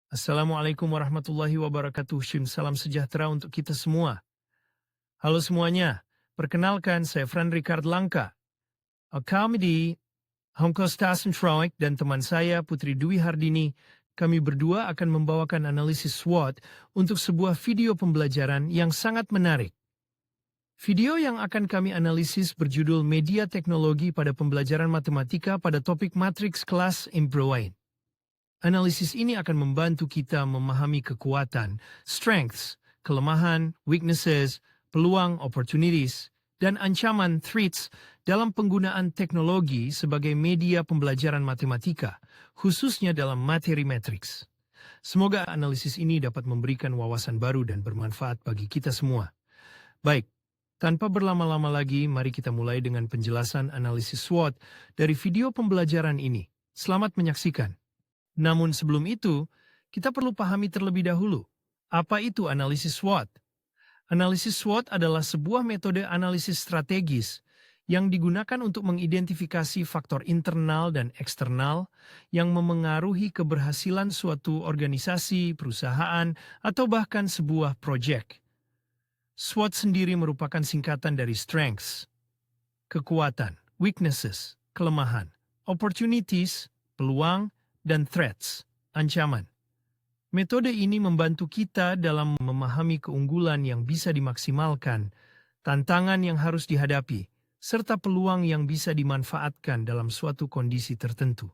Assalamualaikum warahmatullahi wabarakatuh. Salam sejahtera untuk kita semua. Halo semuanya, perkenalkan saya Fran Ricard Langka. Kami di Hongkostasen Troik dan teman saya Putri Dwi Hardini, kami berdua akan membawakan analisis SWOT untuk sebuah video pembelajaran yang sangat menarik. Video yang akan kami analisis berjudul Media Teknologi pada Pembelajaran Matematika pada topik Matriks Kelas Improvine. Analisis ini akan membantu kita memahami kekuatan, strengths, kelemahan, weaknesses, peluang, opportunities, dan ancaman, threats, dalam penggunaan teknologi sebagai media pembelajaran matematika, khususnya dalam materi matriks. Semoga analisis ini dapat memberikan wawasan baru dan bermanfaat bagi kita semua. Baik, tanpa berlama-lama lagi, mari kita mulai dengan penjelasan analisis SWOT dari video pembelajaran ini. Selamat menyaksikan. Namun sebelum itu, kita perlu pahami terlebih dahulu, apa itu analisis SWOT? Analisis SWOT adalah sebuah metode analisis strategis yang digunakan untuk mengidentifikasi faktor internal dan eksternal yang memengaruhi keberhasilan suatu organisasi, perusahaan, atau bahkan sebuah proyek. SWOT sendiri merupakan singkatan dari strengths, kekuatan, weaknesses, kelemahan, opportunities, peluang, dan threats, ancaman. Metode ini membantu kita dalam memahami keunggulan yang bisa dimaksimalkan, tantangan yang harus dihadapi, serta peluang yang bisa dimanfaatkan dalam suatu kondisi tertentu.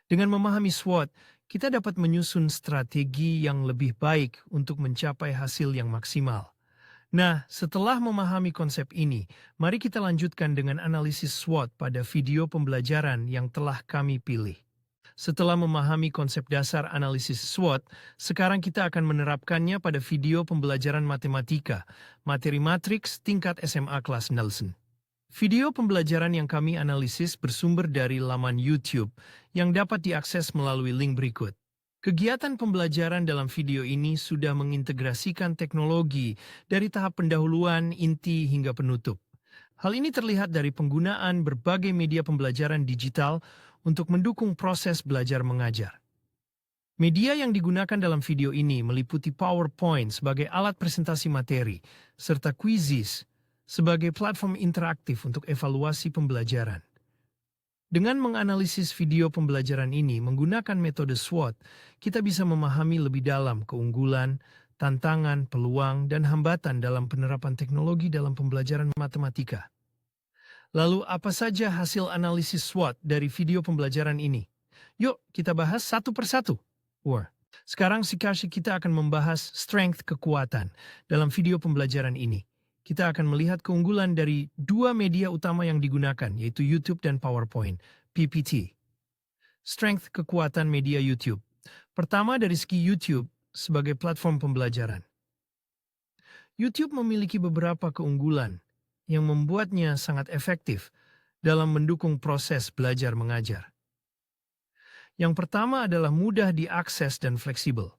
Dengan memahami SWOT, kita dapat menyusun strategi yang lebih baik untuk mencapai hasil yang maksimal. Nah, setelah memahami konsep ini, mari kita lanjutkan dengan analisis SWOT pada video pembelajaran yang telah kami pilih. Setelah memahami konsep dasar analisis SWOT, sekarang kita akan menerapkannya pada video pembelajaran matematika, materi matriks tingkat SMA kelas Nelson. Video pembelajaran yang kami analisis bersumber dari laman YouTube yang dapat diakses melalui link berikut. Kegiatan pembelajaran dalam video ini sudah mengintegrasikan teknologi dari tahap pendahuluan, inti, hingga penutup. Hal ini terlihat dari penggunaan berbagai media pembelajaran digital untuk mendukung proses belajar mengajar. Media yang digunakan dalam video ini meliputi PowerPoint sebagai alat presentasi materi, serta Quizzes sebagai platform interaktif untuk evaluasi pembelajaran. Dengan menganalisis video pembelajaran ini menggunakan metode SWOT, kita bisa memahami lebih dalam keunggulan, tantangan, peluang, dan hambatan dalam penerapan teknologi dalam pembelajaran matematika. Lalu apa saja hasil analisis SWOT dari video pembelajaran ini? Yuk kita bahas satu persatu. Sekarang kita akan membahas strength kekuatan dalam video pembelajaran ini. Kita akan melihat keunggulan dari dua media utama yang digunakan, yaitu YouTube dan PowerPoint, PPT. Strength kekuatan media YouTube. Pertama dari segi YouTube sebagai platform pembelajaran. YouTube memiliki beberapa keunggulan yang membuatnya sangat efektif dalam mendukung proses belajar mengajar. Yang pertama adalah mudah diakses dan fleksibel.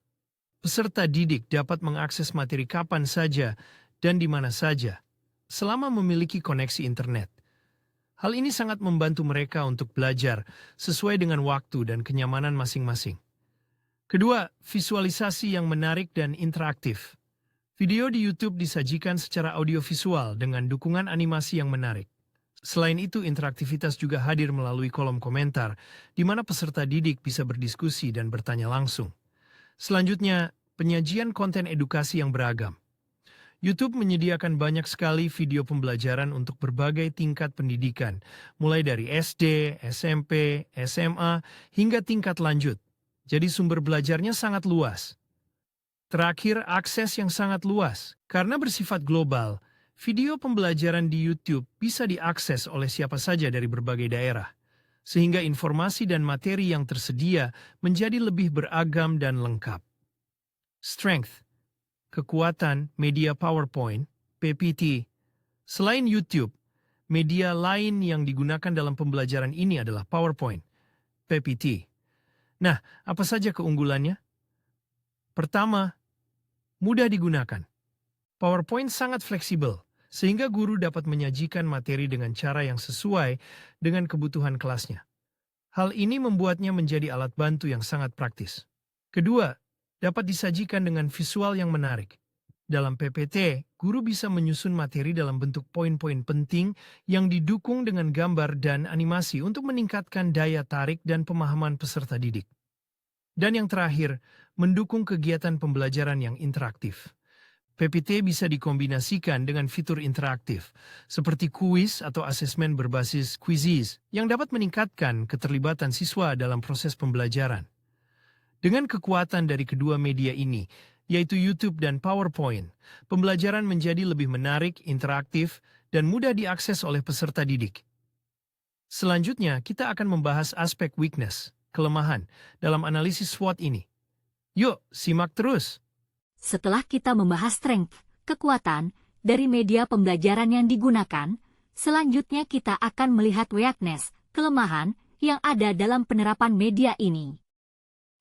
Peserta didik dapat mengakses materi kapan saja dan di mana saja, selama memiliki koneksi internet. Hal ini sangat membantu mereka untuk belajar sesuai dengan waktu dan kenyamanan masing-masing. Kedua, visualisasi yang menarik dan interaktif. Video di YouTube disajikan secara audiovisual dengan dukungan animasi yang menarik. Selain itu, interaktivitas juga hadir melalui kolom komentar, di mana peserta didik bisa berdiskusi dan bertanya langsung. Selanjutnya, penyajian konten edukasi yang beragam. YouTube menyediakan banyak sekali video pembelajaran untuk berbagai tingkat pendidikan, mulai dari SD, SMP, SMA, hingga tingkat lanjut. Jadi sumber belajarnya sangat luas. Terakhir, akses yang sangat luas. Karena bersifat global, video pembelajaran di YouTube bisa diakses oleh siapa saja dari berbagai daerah, sehingga informasi dan materi yang tersedia menjadi lebih beragam dan lengkap. Strength, kekuatan media PowerPoint, PPT. Selain YouTube, media lain yang digunakan dalam pembelajaran ini adalah PowerPoint, PPT. Nah, apa saja keunggulannya? Pertama, mudah digunakan. PowerPoint sangat fleksibel, sehingga guru dapat menyajikan materi dengan cara yang sesuai dengan kebutuhan kelasnya. Hal ini membuatnya menjadi alat bantu yang sangat praktis. Kedua, dapat disajikan dengan visual yang menarik. Dalam PPT, guru bisa menyusun materi dalam bentuk poin-poin penting yang didukung dengan gambar dan animasi untuk meningkatkan daya tarik dan pemahaman peserta didik. Dan yang terakhir, mendukung kegiatan pembelajaran yang interaktif. PPT bisa dikombinasikan dengan fitur interaktif, seperti kuis atau asesmen berbasis quizzes yang dapat meningkatkan keterlibatan siswa dalam proses pembelajaran. Dengan kekuatan dari kedua media ini, yaitu YouTube dan PowerPoint, pembelajaran menjadi lebih menarik, interaktif, dan mudah diakses oleh peserta didik. Selanjutnya, kita akan membahas aspek weakness, kelemahan, dalam analisis SWOT ini. Yuk, simak terus! Setelah kita membahas strength, kekuatan, dari media pembelajaran yang digunakan, selanjutnya kita akan melihat weakness, kelemahan, yang ada dalam penerapan media ini.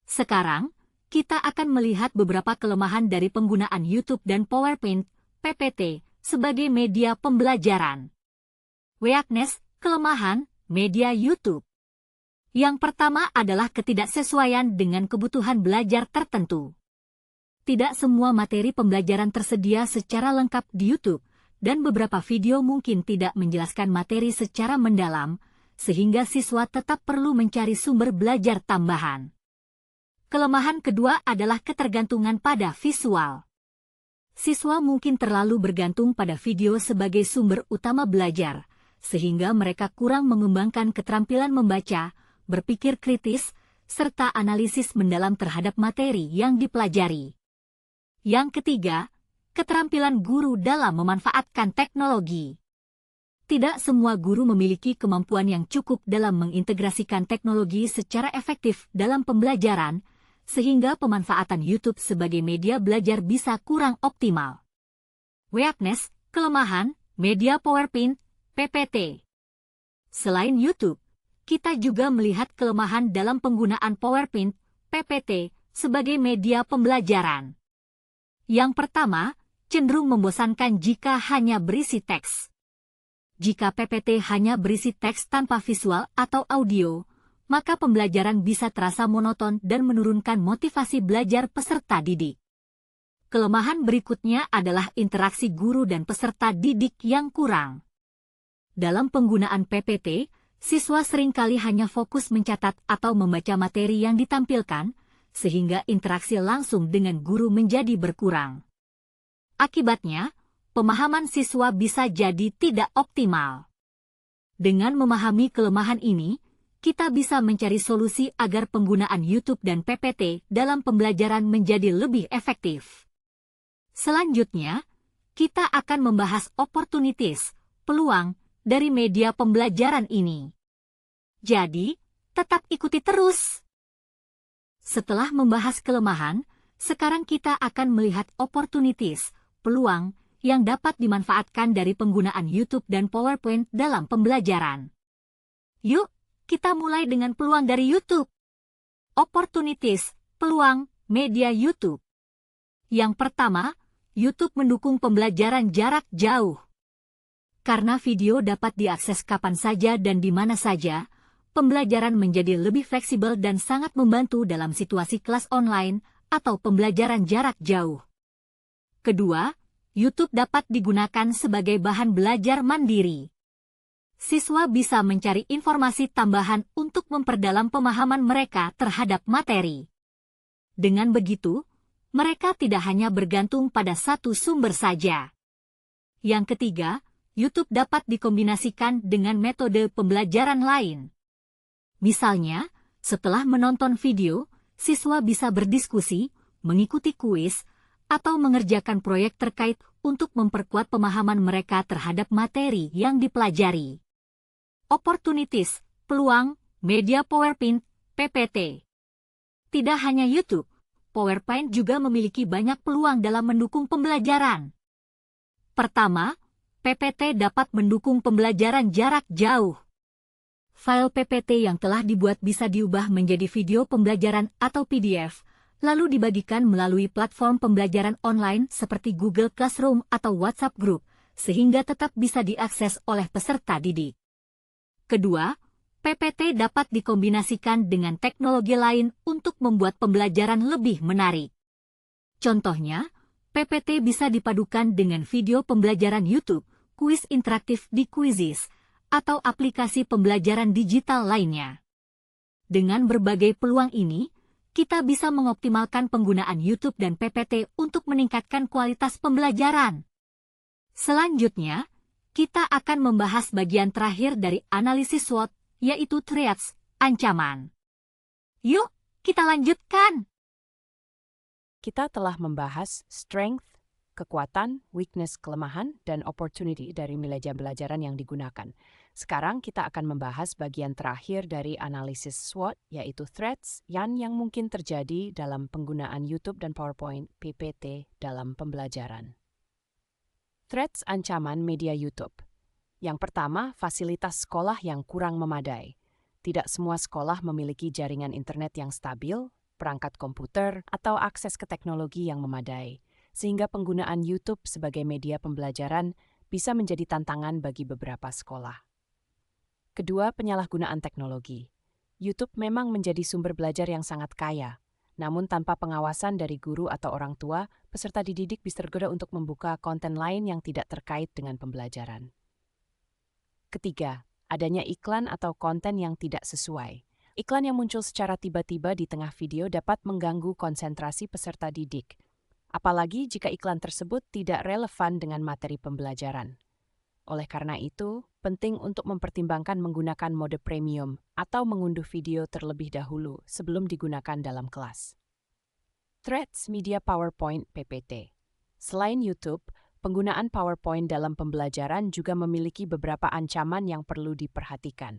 Sekarang, kita akan melihat beberapa kelemahan dari penggunaan YouTube dan PowerPoint, PPT, sebagai media pembelajaran. Weakness, kelemahan, media YouTube. Yang pertama adalah ketidaksesuaian dengan kebutuhan belajar tertentu. Tidak semua materi pembelajaran tersedia secara lengkap di YouTube, dan beberapa video mungkin tidak menjelaskan materi secara mendalam, sehingga siswa tetap perlu mencari sumber belajar tambahan. Kelemahan kedua adalah ketergantungan pada visual. Siswa mungkin terlalu bergantung pada video sebagai sumber utama belajar, sehingga mereka kurang mengembangkan keterampilan membaca, berpikir kritis, serta analisis mendalam terhadap materi yang dipelajari. Yang ketiga, keterampilan guru dalam memanfaatkan teknologi. Tidak semua guru memiliki kemampuan yang cukup dalam mengintegrasikan teknologi secara efektif dalam pembelajaran, sehingga pemanfaatan YouTube sebagai media belajar bisa kurang optimal. Weakness, kelemahan, media PowerPoint, PPT. Selain YouTube, kita juga melihat kelemahan dalam penggunaan PowerPoint, PPT, sebagai media pembelajaran. Yang pertama, cenderung membosankan jika hanya berisi teks. Jika PPT hanya berisi teks tanpa visual atau audio, maka pembelajaran bisa terasa monoton dan menurunkan motivasi belajar peserta didik. Kelemahan berikutnya adalah interaksi guru dan peserta didik yang kurang. Dalam penggunaan PPT, siswa seringkali hanya fokus mencatat atau membaca materi yang ditampilkan, sehingga interaksi langsung dengan guru menjadi berkurang. Akibatnya, pemahaman siswa bisa jadi tidak optimal. Dengan memahami kelemahan ini, kita bisa mencari solusi agar penggunaan YouTube dan PPT dalam pembelajaran menjadi lebih efektif. Selanjutnya, kita akan membahas opportunities, peluang, dari media pembelajaran ini. Jadi, tetap ikuti terus! Setelah membahas kelemahan, sekarang kita akan melihat opportunities, peluang, yang dapat dimanfaatkan dari penggunaan YouTube dan PowerPoint dalam pembelajaran. Yuk, kita mulai dengan peluang dari YouTube. Opportunities, peluang, media YouTube. Yang pertama, YouTube mendukung pembelajaran jarak jauh. Karena video dapat diakses kapan saja dan di mana saja, pembelajaran menjadi lebih fleksibel dan sangat membantu dalam situasi kelas online atau pembelajaran jarak jauh. Kedua, YouTube dapat digunakan sebagai bahan belajar mandiri. Siswa bisa mencari informasi tambahan untuk memperdalam pemahaman mereka terhadap materi. Dengan begitu, mereka tidak hanya bergantung pada satu sumber saja. Yang ketiga, YouTube dapat dikombinasikan dengan metode pembelajaran lain. Misalnya, setelah menonton video, siswa bisa berdiskusi, mengikuti kuis, atau mengerjakan proyek terkait untuk memperkuat pemahaman mereka terhadap materi yang dipelajari. Opportunities, peluang, media PowerPoint, PPT. Tidak hanya YouTube, PowerPoint juga memiliki banyak peluang dalam mendukung pembelajaran. Pertama, PPT dapat mendukung pembelajaran jarak jauh. File PPT yang telah dibuat bisa diubah menjadi video pembelajaran atau PDF, lalu dibagikan melalui platform pembelajaran online seperti Google Classroom atau WhatsApp Group, sehingga tetap bisa diakses oleh peserta didik. Kedua, PPT dapat dikombinasikan dengan teknologi lain untuk membuat pembelajaran lebih menarik. Contohnya, PPT bisa dipadukan dengan video pembelajaran YouTube, kuis interaktif di Quizizz, atau aplikasi pembelajaran digital lainnya. Dengan berbagai peluang ini, kita bisa mengoptimalkan penggunaan YouTube dan PPT untuk meningkatkan kualitas pembelajaran. Selanjutnya, kita akan membahas bagian terakhir dari analisis SWOT, yaitu threats, ancaman. Yuk, kita lanjutkan. Kita telah membahas strength, kekuatan, weakness, kelemahan, dan opportunity dari media pembelajaran yang digunakan. Sekarang kita akan membahas bagian terakhir dari analisis SWOT, yaitu threats yang mungkin terjadi dalam penggunaan YouTube dan PowerPoint PPT dalam pembelajaran. Threats ancaman media YouTube. Yang pertama, fasilitas sekolah yang kurang memadai. Tidak semua sekolah memiliki jaringan internet yang stabil, perangkat komputer, atau akses ke teknologi yang memadai, sehingga penggunaan YouTube sebagai media pembelajaran bisa menjadi tantangan bagi beberapa sekolah. Kedua, penyalahgunaan teknologi. YouTube memang menjadi sumber belajar yang sangat kaya, namun tanpa pengawasan dari guru atau orang tua, peserta dididik bisa tergoda untuk membuka konten lain yang tidak terkait dengan pembelajaran. Ketiga, adanya iklan atau konten yang tidak sesuai. Iklan yang muncul secara tiba-tiba di tengah video dapat mengganggu konsentrasi peserta didik, apalagi jika iklan tersebut tidak relevan dengan materi pembelajaran. Oleh karena itu, penting untuk mempertimbangkan menggunakan mode premium atau mengunduh video terlebih dahulu sebelum digunakan dalam kelas. Threats media PowerPoint PPT. Selain YouTube, penggunaan PowerPoint dalam pembelajaran juga memiliki beberapa ancaman yang perlu diperhatikan.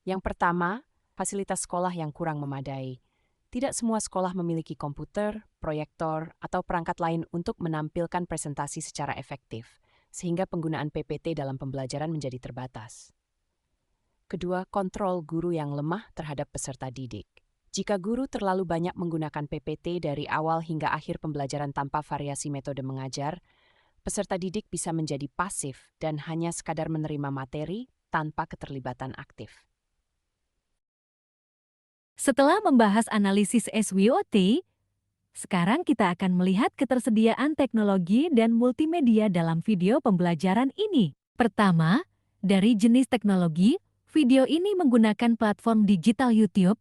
Yang pertama, fasilitas sekolah yang kurang memadai. Tidak semua sekolah memiliki komputer, proyektor, atau perangkat lain untuk menampilkan presentasi secara efektif, sehingga penggunaan PPT dalam pembelajaran menjadi terbatas. Kedua, kontrol guru yang lemah terhadap peserta didik. Jika guru terlalu banyak menggunakan PPT dari awal hingga akhir pembelajaran tanpa variasi metode mengajar, peserta didik bisa menjadi pasif dan hanya sekadar menerima materi tanpa keterlibatan aktif. Setelah membahas analisis SWOT, sekarang kita akan melihat ketersediaan teknologi dan multimedia dalam video pembelajaran ini. Pertama, dari jenis teknologi, video ini menggunakan platform digital YouTube,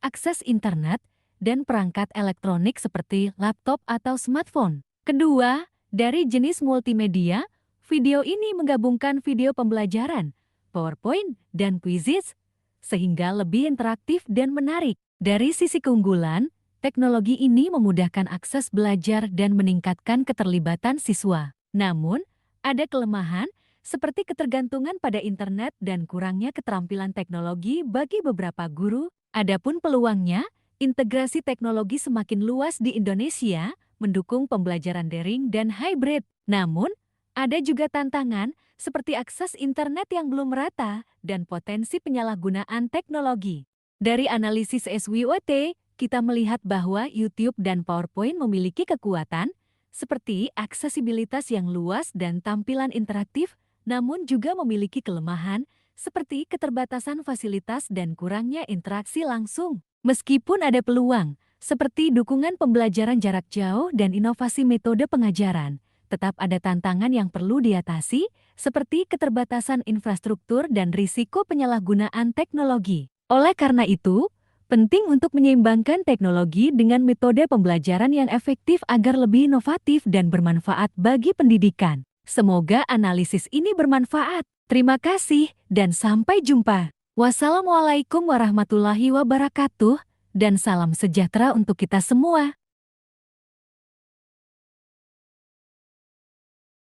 akses internet, dan perangkat elektronik seperti laptop atau smartphone. Kedua, dari jenis multimedia, video ini menggabungkan video pembelajaran, PowerPoint, dan Quizizz, sehingga lebih interaktif dan menarik. Dari sisi keunggulan, teknologi ini memudahkan akses belajar dan meningkatkan keterlibatan siswa. Namun, ada kelemahan seperti ketergantungan pada internet dan kurangnya keterampilan teknologi bagi beberapa guru. Adapun peluangnya, integrasi teknologi semakin luas di Indonesia, mendukung pembelajaran daring dan hybrid. Namun, ada juga tantangan seperti akses internet yang belum merata dan potensi penyalahgunaan teknologi. Dari analisis SWOT, kita melihat bahwa YouTube dan PowerPoint memiliki kekuatan seperti aksesibilitas yang luas dan tampilan interaktif, namun juga memiliki kelemahan seperti keterbatasan fasilitas dan kurangnya interaksi langsung. Meskipun ada peluang, seperti dukungan pembelajaran jarak jauh dan inovasi metode pengajaran, tetap ada tantangan yang perlu diatasi, seperti keterbatasan infrastruktur dan risiko penyalahgunaan teknologi. Oleh karena itu, penting untuk menyeimbangkan teknologi dengan metode pembelajaran yang efektif agar lebih inovatif dan bermanfaat bagi pendidikan. Semoga analisis ini bermanfaat. Terima kasih dan sampai jumpa. Wassalamualaikum warahmatullahi wabarakatuh dan salam sejahtera untuk kita semua.